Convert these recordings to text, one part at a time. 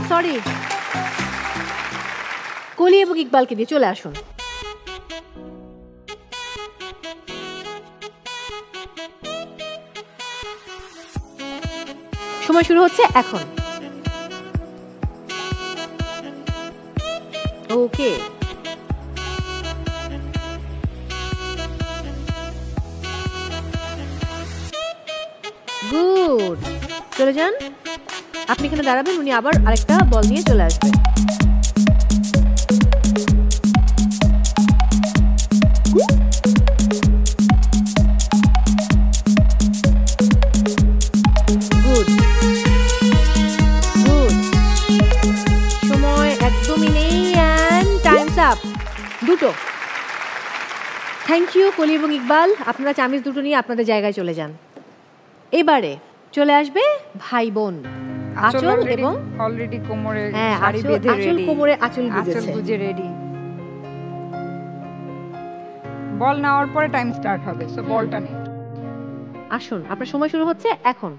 Sorry. কলি এবং ইকবালকে দিয়ে চলে আসুন। সময় শুরু হচ্ছে এখন। ওকে, গুড, চলে যান। আপনি এখানে দাঁড়াবেন, উনি আবার আরেকটা বল নিয়ে চলে আসবেন। গুড গুড, সময় একদমই নেই। And Times up. দুটো। থ্যাংক ইউ কলি এবং ইকবাল, আপনারা চামিচ দুটো নিয়ে আপনাদের জায়গায় চলে যান। এবারে চলে আসবে ভাই বোন আঁচল এবং অলরেডি কোমরে শাড়ি বেঁধে রেডি। আঁচল কোমরে আঁচল গুজে রেডি। বল নেওয়ার পরে টাইম স্টার্ট হবে, সো বলটা নিন। আসুন, আপনার সময় শুরু হচ্ছে এখন।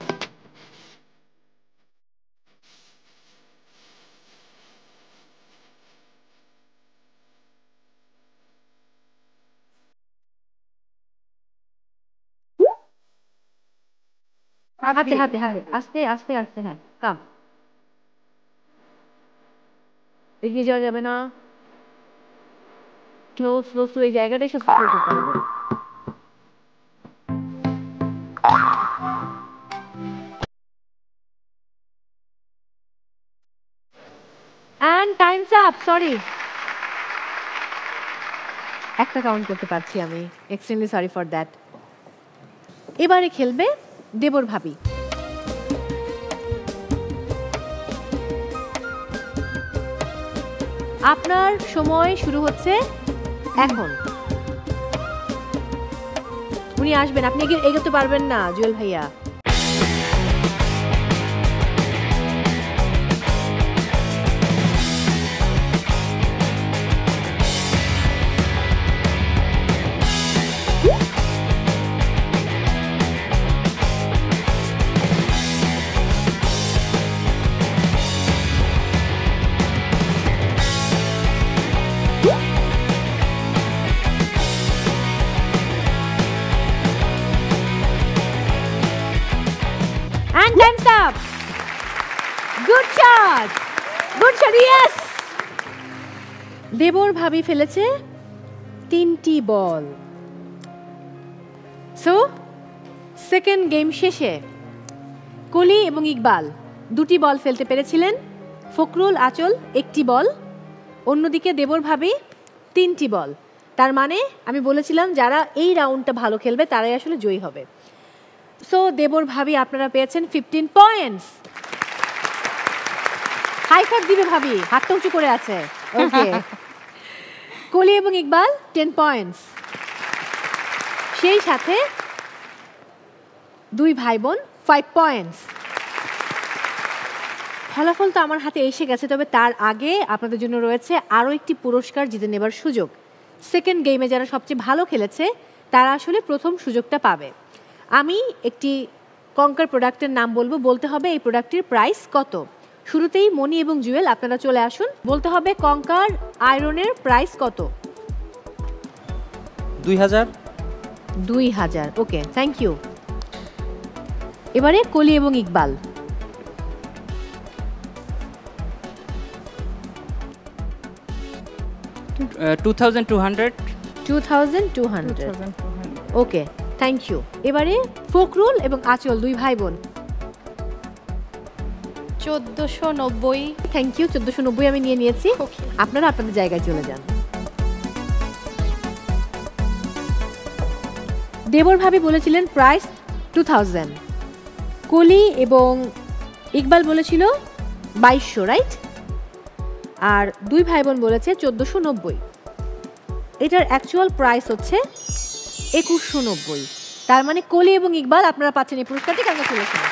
হাতে হাতে হাতে, আস্তে আস্তে আস্তে। হ্যাঁ, কাম। এগিয়ে যাওয়া যাবে না। স্লো স্লো স্লো, এই জায়গাটাই সব করতে পারবে। And time's up. Sorry. একটা কাউন্ট করতে পারছি আমি। Extremely sorry for that. এবারে খেলবে দেবর ভাবি। আপনার সময় শুরু হচ্ছে এখন। উনি আসবেন, আপনি এগোতে পারবেন না জুয়েল ভাইয়া। Good shot! Good shot, yes! দেবর ভাবি ফেলেছে 3টি বল। সো সেকেন্ড গেম শেষে কলি এবং ইকবাল 2টি বল ফেলতে পেরেছিলেন, ফখরুল আঁচল 1টি বল, অন্যদিকে দেবর ভাবি 3টি বল। তার মানে আমি বলেছিলাম যারা এই রাউন্ডটা ভালো খেলবে তারাই আসলে জয়ী হবে। সো দেবর ভাবি আপনারা পেয়েছেন 15 পয়েন্টস। হাই ফাইভ দিবে ভাবি, হাতটা উঁচু করে আছে। ওকে। কলি এবং ইকবাল 10 পয়েন্টস। সেই সাথে 2 ভাই বোন 5 পয়েন্টস। ফলাফল তো আমার হাতে এসে গেছে, তবে তার আগে আপনাদের জন্য রয়েছে আরও একটি পুরস্কার জিতে নেবার সুযোগ। সেকেন্ড গেমে যারা সবচেয়ে ভালো খেলেছে তারা আসলে প্রথম সুযোগটা পাবে। আমি একটি কঙ্কার প্রোডাক্টের নাম বলবো, বলতে হবে এই প্রোডাক্টটির প্রাইস কত। শুরুতেই মনি এবং জুয়েল আপনারা চলে আসুন, বলতে হবে কঙ্কার আয়রনের প্রাইস কত। 2000। 2000, ওকে, থ্যাংক ইউ। এবারে কলি এবং ইকবাল। 2200। 2200, ওকে, থ্যাংক ইউ। এবারে ফখরুল এবং আঁচল 2 ভাই বোন। 1490। থ্যাংক ইউ, 1490 আমি নিয়ে নিয়েছি। আপনারা আপনাদের জায়গায় চলে যান। দেবর ভাবি বলেছিলেন প্রাইস 2000, কলি এবং ইকবাল বলেছিল 2200, রাইট? আর 2 ভাই বোন বলেছে 1490। এটার অ্যাকচুয়াল প্রাইস হচ্ছে 2190। তার মানে কলি এবং ইকবাল আপনারা পাচ্ছেন এই পুরস্কারটি। কংগ্রাচুলেশন।